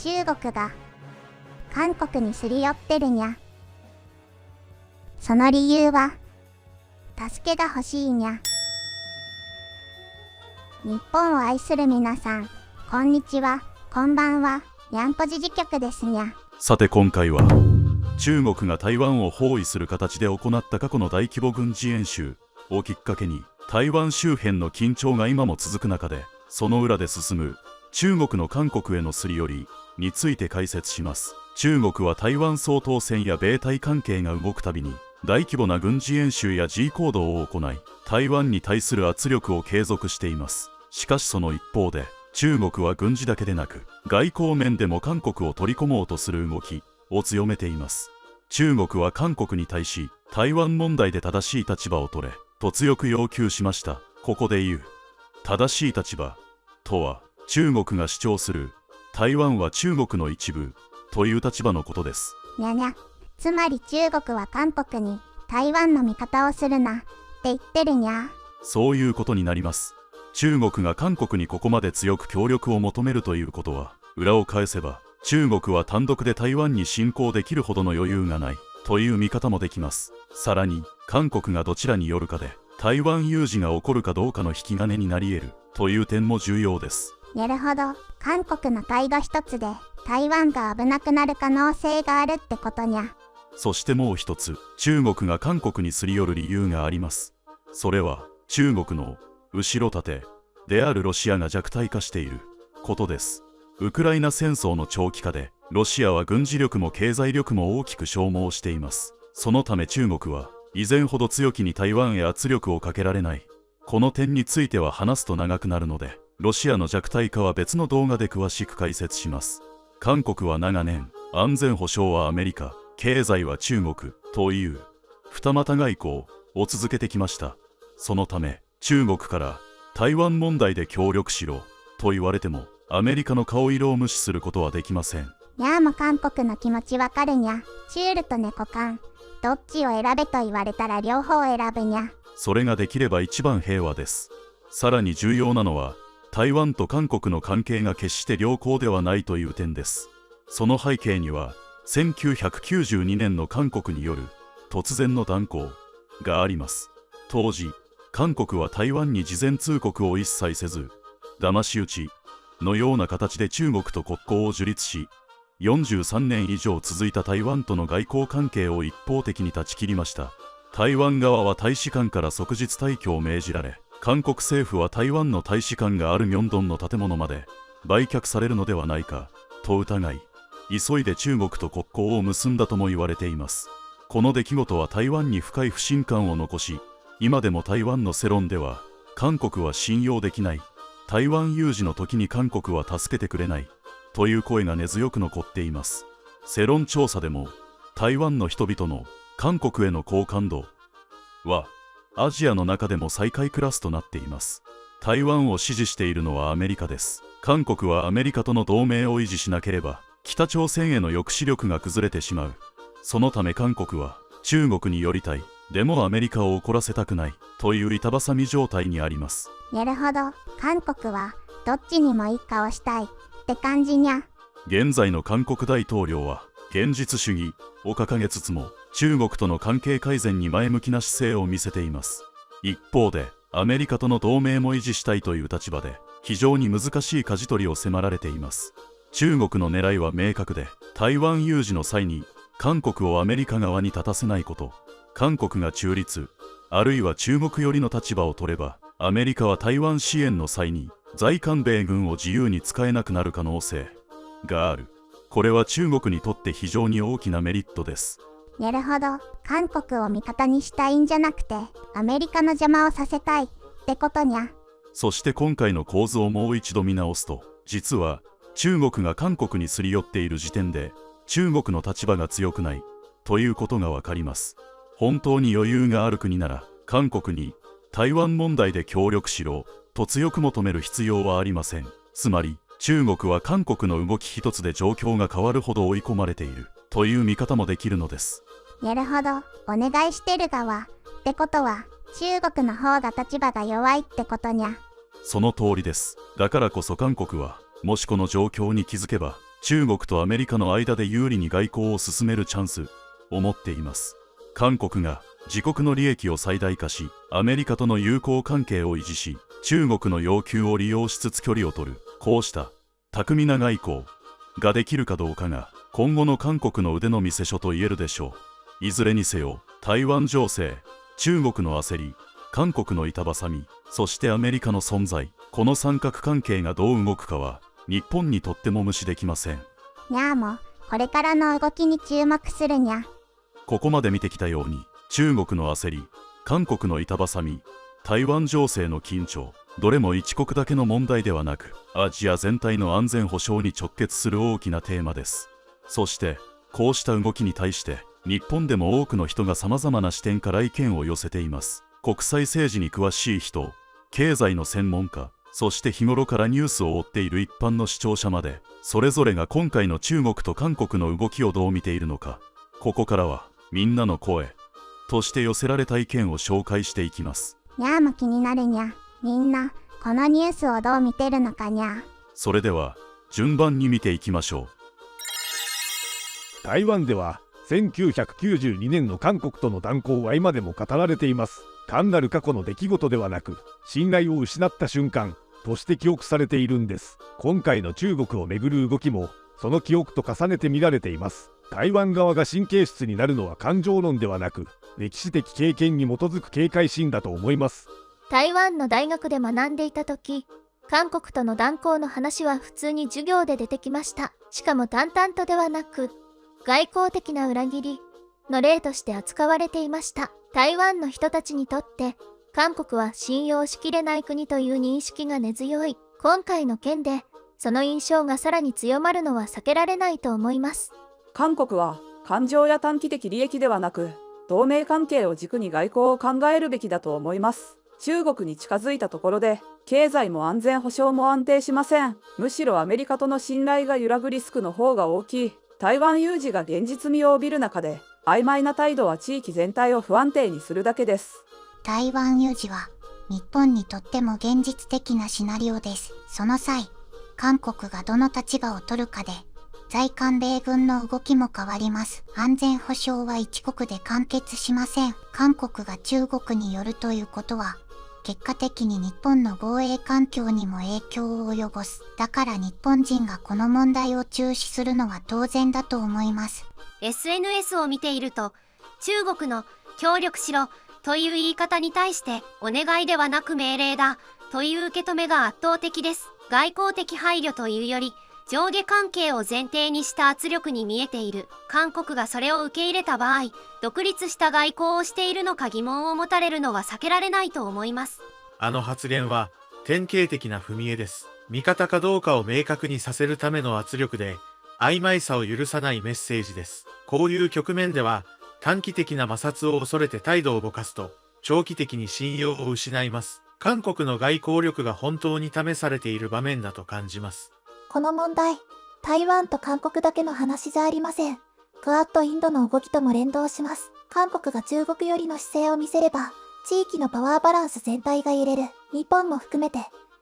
中国が韓国にすり寄ってるにゃ。その理由は助けが欲しいにゃ。日本を愛する皆さん、こんにちは、こんばんは、にゃんぽじ事局ですにゃ。さて今回は中国が台湾を包囲する形で行った過去の大規模軍事演習をきっかけに、台湾周辺の緊張が今も続く中で、その裏で進む中国の韓国へのすり寄りについて解説します。中国は台湾総統選や米台関係が動くたびに大規模な軍事演習や G 行動を行い、台湾に対する圧力を継続しています。しかしその一方で、中国は軍事だけでなく外交面でも韓国を取り込もうとする動きを強めています。中国は韓国に対し、台湾問題で正しい立場を取れと強く要求しました。ここで言う正しい立場とは、中国が主張する台湾は中国の一部という立場のことです。にゃにゃ。つまり中国は韓国に台湾の味方をするなって言ってるにゃ。そういうことになります。中国が韓国にここまで強く協力を求めるということは、裏を返せば中国は単独で台湾に侵攻できるほどの余裕がないという見方もできます。さらに韓国がどちらによるかで台湾有事が起こるかどうかの引き金になり得るという点も重要です。なるほど。韓国の態度一つで台湾が危なくなる可能性があるってことにゃ。そしてもう一つ、中国が韓国にすり寄る理由があります。それは中国の後ろ盾であるロシアが弱体化していることです。ウクライナ戦争の長期化でロシアは軍事力も経済力も大きく消耗しています。そのため中国は以前ほど強気に台湾へ圧力をかけられない。この点については話すと長くなるので、ロシアの弱体化は別の動画で詳しく解説します。韓国は長年、安全保障はアメリカ、経済は中国という二股外交を続けてきました。そのため中国から台湾問題で協力しろと言われても、アメリカの顔色を無視することはできません。にゃーも韓国の気持ちわかるにゃ。チュールと猫缶、どっちを選べと言われたら両方選ぶにゃ。それができれば一番平和です。さらに重要なのは、台湾と韓国の関係が決して良好ではないという点です。その背景には1992年の韓国による突然の断交があります。当時韓国は台湾に事前通告を一切せず、騙し討ちのような形で中国と国交を樹立し、43年以上続いた台湾との外交関係を一方的に断ち切りました。台湾側は大使館から即日退去を命じられ、韓国政府は台湾の大使館がある明洞の建物まで売却されるのではないかと疑い、急いで中国と国交を結んだとも言われています。この出来事は台湾に深い不信感を残し、今でも台湾の世論では、韓国は信用できない、台湾有事の時に韓国は助けてくれないという声が根強く残っています。世論調査でも台湾の人々の韓国への好感度はアジアの中でも最下位クラスとなっています。台湾を支持しているのはアメリカです。韓国はアメリカとの同盟を維持しなければ北朝鮮への抑止力が崩れてしまう。そのため韓国は中国に寄りたい、でもアメリカを怒らせたくないという板挟み状態にあります。なるほど。韓国はどっちにもいい顔したいって感じにゃ。現在の韓国大統領は現実主義を掲げつつも、中国との関係改善に前向きな姿勢を見せています。一方でアメリカとの同盟も維持したいという立場で、非常に難しい舵取りを迫られています。中国の狙いは明確で、台湾有事の際に韓国をアメリカ側に立たせないこと。韓国が中立あるいは中国寄りの立場を取れば、アメリカは台湾支援の際に在韓米軍を自由に使えなくなる可能性がある。これは中国にとって非常に大きなメリットです。なるほど。韓国を味方にしたいんじゃなくて、アメリカの邪魔をさせたいってことにゃ。そして今回の構図をもう一度見直すと、実は中国が韓国にすり寄っている時点で中国の立場が強くないということがわかります。本当に余裕がある国なら、韓国に台湾問題で協力しろと強く求める必要はありません。つまり中国は韓国の動き一つで状況が変わるほど追い込まれているという見方もできるのです。なるほど。お願いしてる側ってことは中国の方が立場が弱いってことにゃ。その通りです。だからこそ韓国はもしこの状況に気づけば中国とアメリカの間で有利に外交を進めるチャンスを持っています。韓国が自国の利益を最大化し、アメリカとの友好関係を維持し、中国の要求を利用しつつ距離を取る、こうした巧みな外交ができるかどうかが今後の韓国の腕の見せ所と言えるでしょう。いずれにせよ、台湾情勢、中国の焦り、韓国の板挟み、そしてアメリカの存在、この三角関係がどう動くかは日本にとっても無視できません。にゃーもこれからの動きに注目するにゃ。ここまで見てきたように、中国の焦り、韓国の板挟み、台湾情勢の緊張、どれも一国だけの問題ではなく、アジア全体の安全保障に直結する大きなテーマです。そしてこうした動きに対して日本でも多くの人がさまざまな視点から意見を寄せています。国際政治に詳しい人、経済の専門家、そして日頃からニュースを追っている一般の視聴者まで、それぞれが今回の中国と韓国の動きをどう見ているのか、ここからはみんなの声として寄せられた意見を紹介していきます。にゃーも気になるにゃ。みんなこのニュースをどう見てるのかにゃ。それでは順番に見ていきましょう。台湾では1992年の韓国との断交は今でも語られています。単なる過去の出来事ではなく、信頼を失った瞬間として記憶されているんです。今回の中国をめぐる動きもその記憶と重ねて見られています。台湾側が神経質になるのは感情論ではなく、歴史的経験に基づく警戒心だと思います。台湾の大学で学んでいた時、韓国との断交の話は普通に授業で出てきました。しかも淡々とではなく、外交的な裏切りの例として扱われていました。台湾の人たちにとって韓国は信用しきれない国という認識が根強い。今回の件でその印象がさらに強まるのは避けられないと思います。韓国は感情や短期的利益ではなく、同盟関係を軸に外交を考えるべきだと思います。中国に近づいたところで経済も安全保障も安定しません。むしろアメリカとの信頼が揺らぐリスクの方が大きい。台湾有事が現実味を帯びる中で、曖昧な態度は地域全体を不安定にするだけです。台湾有事は日本にとっても現実的なシナリオです。その際、韓国がどの立場を取るかで在韓米軍の動きも変わります。安全保障は一国で完結しません。韓国が中国によるということは、結果的に日本の防衛環境にも影響を及ぼす。だから日本人がこの問題を注視するのは当然だと思います。SNS を見ていると、中国の協力しろという言い方に対してお願いではなく命令だという受け止めが圧倒的です。外交的配慮というより、上下関係を前提にした圧力に見えている。韓国がそれを受け入れた場合、独立した外交をしているのか疑問を持たれるのは避けられないと思います。あの発言は典型的な踏み絵です。味方かどうかを明確にさせるための圧力で、曖昧さを許さないメッセージです。こういう局面では、短期的な摩擦を恐れて態度をぼかすと、長期的に信用を失います。韓国の外交力が本当に試されている場面だと感じます。この問題、台湾と韓国だけの話じゃありません。クアッドインドの動きとも連動します。韓国が中国寄りの姿勢を見せれば、地域のパワーバランス全体が揺れる。日本も含めて、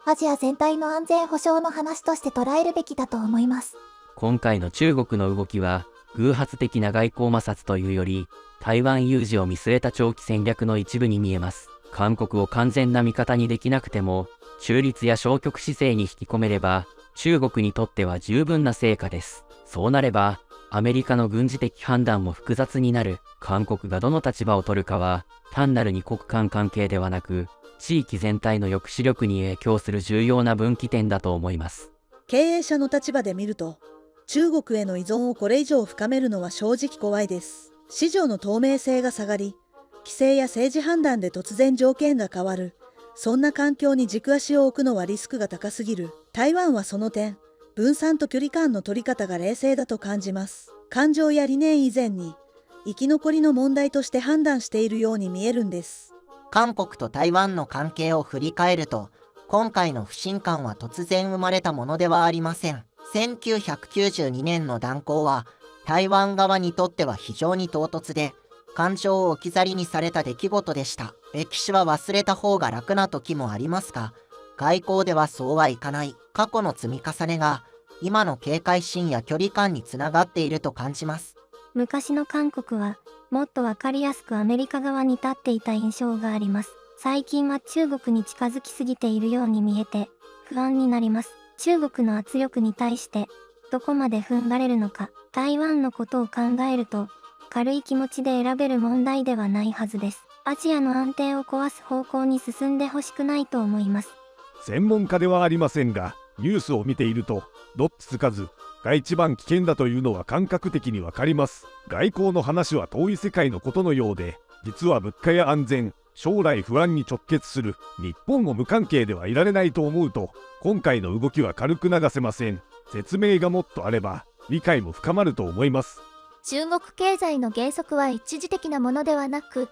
アジア全体の安全保障の話として捉えるべきだと思います。今回の中国の動きは、偶発的な外交摩擦というより、台湾有事を見据えた長期戦略の一部に見えます。韓国を完全な味方にできなくても、中立や消極姿勢に引き込めれば、中国にとっては十分な成果です。そうなれば、アメリカの軍事的判断も複雑になる。韓国がどの立場を取るかは、単なる二国間関係ではなく、地域全体の抑止力に影響する重要な分岐点だと思います。経営者の立場で見ると、中国への依存をこれ以上深めるのは正直怖いです。市場の透明性が下がり、規制や政治判断で突然条件が変わる。そんな環境に軸足を置くのはリスクが高すぎる。台湾はその点、分散と距離感の取り方が冷静だと感じます。感情や理念以前に、生き残りの問題として判断しているように見えるんです。韓国と台湾の関係を振り返ると、今回の不信感は突然生まれたものではありません。1992年の断交は、台湾側にとっては非常に唐突で、感情を置き去りにされた出来事でした。歴史は忘れた方が楽な時もありますが、外交ではそうはいかない。過去の積み重ねが、今の警戒心や距離感につながっていると感じます。昔の韓国はもっとわかりやすくアメリカ側に立っていた印象があります。最近は中国に近づきすぎているように見えて不安になります。中国の圧力に対してどこまで踏ん張れるのか、台湾のことを考えると軽い気持ちで選べる問題ではないはずです。アジアの安定を壊す方向に進んでほしくないと思います。専門家ではありませんが、ニュースを見ているとどっちつかずが一番危険だというのは感覚的にわかります。外交の話は遠い世界のことのようで、実は物価や安全、将来不安に直結する日本も無関係ではいられないと思うと、今回の動きは軽く流せません。説明がもっとあれば理解も深まると思います。中国経済の減速は一時的なものではなく、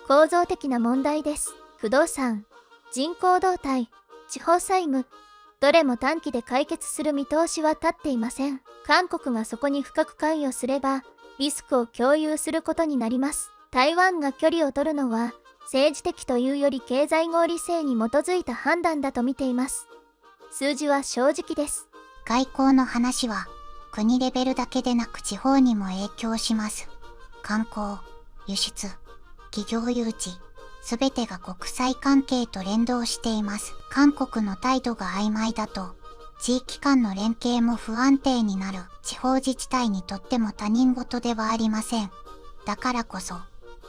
構造的な問題です。不動産、人口動態、地方債務、どれも短期で解決する見通しは立っていません。韓国がそこに深く関与すれば、リスクを共有することになります。台湾が距離を取るのは、政治的というより経済合理性に基づいた判断だと見ています。数字は正直です。外交の話は国レベルだけでなく地方にも影響します。観光、輸出、企業誘致、すべてが国際関係と連動しています。韓国の態度が曖昧だと、地域間の連携も不安定になる。地方自治体にとっても他人事ではありません。だからこそ、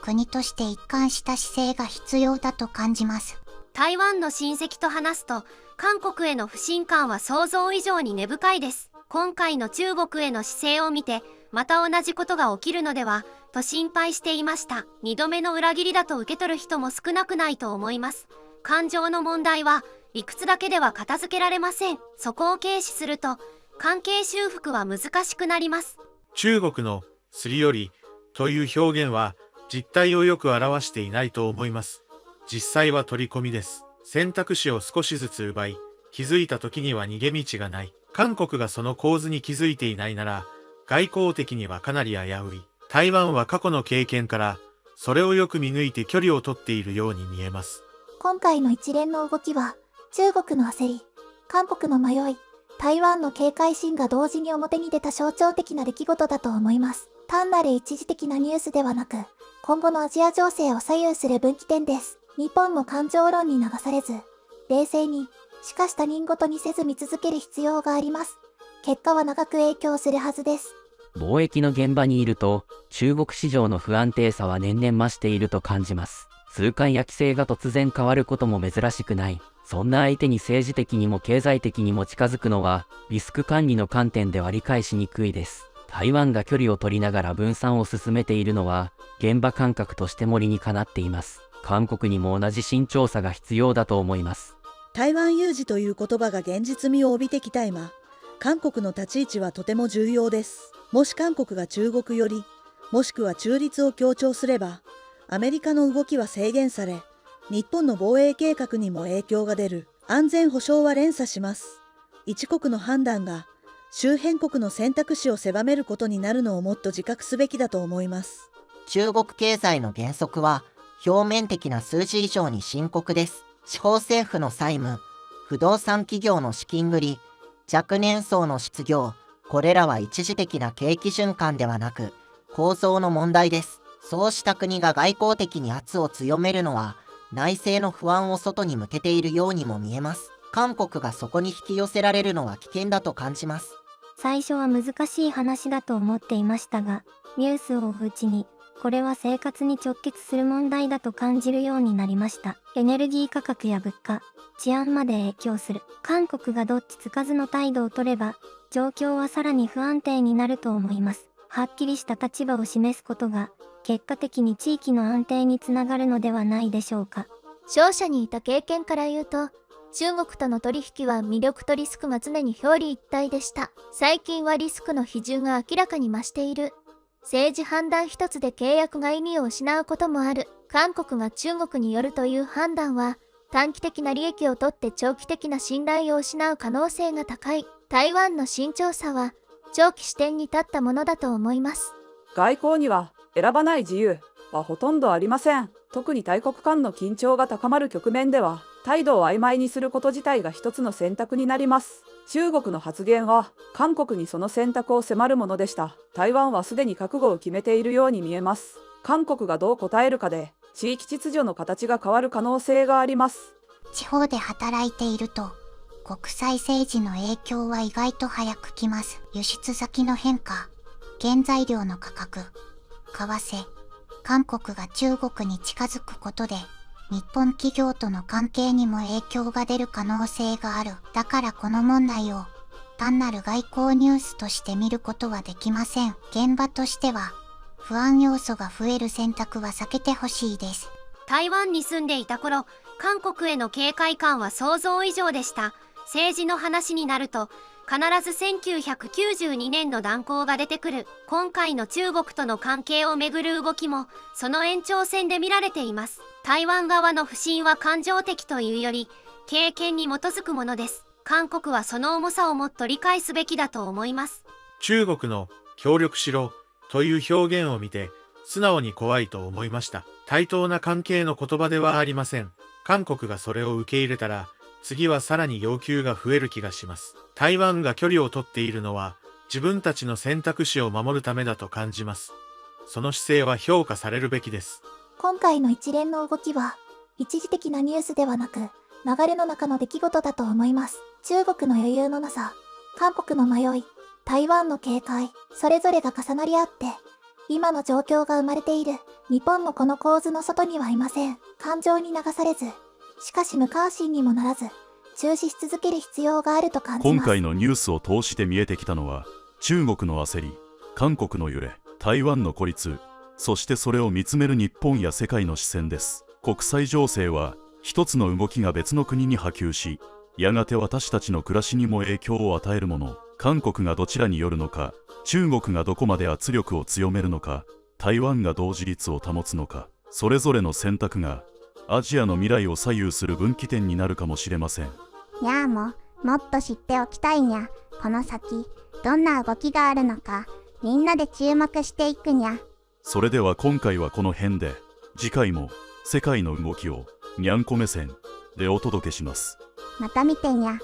国として一貫した姿勢が必要だと感じます。台湾の親戚と話すと、韓国への不信感は想像以上に根深いです。今回の中国への姿勢を見て、また同じことが起きるのではと心配していました。2度目の裏切りだと受け取る人も少なくないと思います。感情の問題は理屈だけでは片付けられません。そこを軽視すると関係修復は難しくなります。中国のすり寄りという表現は実態をよく表していないと思います。実際は取り込みです。選択肢を少しずつ奪い、気づいた時には逃げ道がない。韓国がその構図に気づいていないなら、外交的にはかなり危うい。台湾は過去の経験から、それをよく見抜いて距離を取っているように見えます。今回の一連の動きは、中国の焦り、韓国の迷い、台湾の警戒心が同時に表に出た象徴的な出来事だと思います。単なる一時的なニュースではなく、今後のアジア情勢を左右する分岐点です。日本も感情論に流されず、冷静に、しかし他人事にせず見続ける必要があります。結果は長く影響するはずです。貿易の現場にいると、中国市場の不安定さは年々増していると感じます。通関や規制が突然変わることも珍しくない。そんな相手に政治的にも経済的にも近づくのは、リスク管理の観点では理解しにくいです。台湾が距離を取りながら分散を進めているのは、現場感覚としても理にかなっています。韓国にも同じ慎重さが必要だと思います。台湾有事という言葉が現実味を帯びてきた今、韓国の立ち位置はとても重要です。もし韓国が中国寄り、もしくは中立を強調すれば、アメリカの動きは制限され、日本の防衛計画にも影響が出る。安全保障は連鎖します。一国の判断が周辺国の選択肢を狭めることになるのをもっと自覚すべきだと思います。中国経済の減速は表面的な数字以上に深刻です。地方政府の債務、不動産企業の資金繰り、若年層の失業、これらは一時的な景気循環ではなく構造の問題です。そうした国が外交的に圧を強めるのは内政の不安を外に向けているようにも見えます。韓国がそこに引き寄せられるのは危険だと感じます。最初は難しい話だと思っていましたが、ニュースを追ううちに、これは生活に直結する問題だと感じるようになりました。エネルギー価格や物価、治安まで影響する。韓国がどっちつかずの態度を取れば、状況はさらに不安定になると思います。はっきりした立場を示すことが、結果的に地域の安定につながるのではないでしょうか。商社にいた経験から言うと、中国との取引は魅力とリスクが常に表裏一体でした。最近はリスクの比重が明らかに増している。政治判断一つで契約が意味を失うこともある。韓国が中国によるという判断は、短期的な利益を取って長期的な信頼を失う可能性が高い。台湾の慎重さは、長期視点に立ったものだと思います。外交には選ばない自由はほとんどありません。特に大国間の緊張が高まる局面では、態度を曖昧にすること自体が一つの選択になります。中国の発言は韓国にその選択を迫るものでした。台湾はすでに覚悟を決めているように見えます。韓国がどう答えるかで地域秩序の形が変わる可能性があります。地方で働いていると国際政治の影響は意外と早く来ます。輸出先の変化、原材料の価格、為替、韓国が中国に近づくことで日本企業との関係にも影響が出る可能性がある。だからこの問題を単なる外交ニュースとして見ることはできません。現場としては不安要素が増える選択は避けてほしいです。台湾に住んでいた頃、韓国への警戒感は想像以上でした。政治の話になると必ず1992年の断交が出てくる。今回の中国との関係をめぐる動きもその延長線で見られています。台湾側の不信は感情的というより経験に基づくものです。韓国はその重さをもっと理解すべきだと思います。中国の協力しろという表現を見て素直に怖いと思いました。対等な関係の言葉ではありません。韓国がそれを受け入れたら次はさらに要求が増える気がします。台湾が距離を取っているのは自分たちの選択肢を守るためだと感じます。その姿勢は評価されるべきです。今回の一連の動きは一時的なニュースではなく流れの中の出来事だと思います。中国の余裕のなさ、韓国の迷い、台湾の警戒、それぞれが重なり合って今の状況が生まれている。日本もこの構図の外にはいません。感情に流されず、しかし無関心にもならず注視し続ける必要があると感じます。今回のニュースを通して見えてきたのは中国の焦り、韓国の揺れ、台湾の孤立、そしてそれを見つめる日本や世界の視線です。国際情勢は一つの動きが別の国に波及し、やがて私たちの暮らしにも影響を与えるもの。韓国がどちらに寄るのか、中国がどこまで圧力を強めるのか、台湾がどう自立を保つのか、それぞれの選択がアジアの未来を左右する分岐点になるかもしれません。にゃーもっと知っておきたいにゃ。この先どんな動きがあるのかみんなで注目していくにゃ。それでは今回はこの辺で、次回も世界の動きをにゃんこ目線でお届けします。また見てにゃ。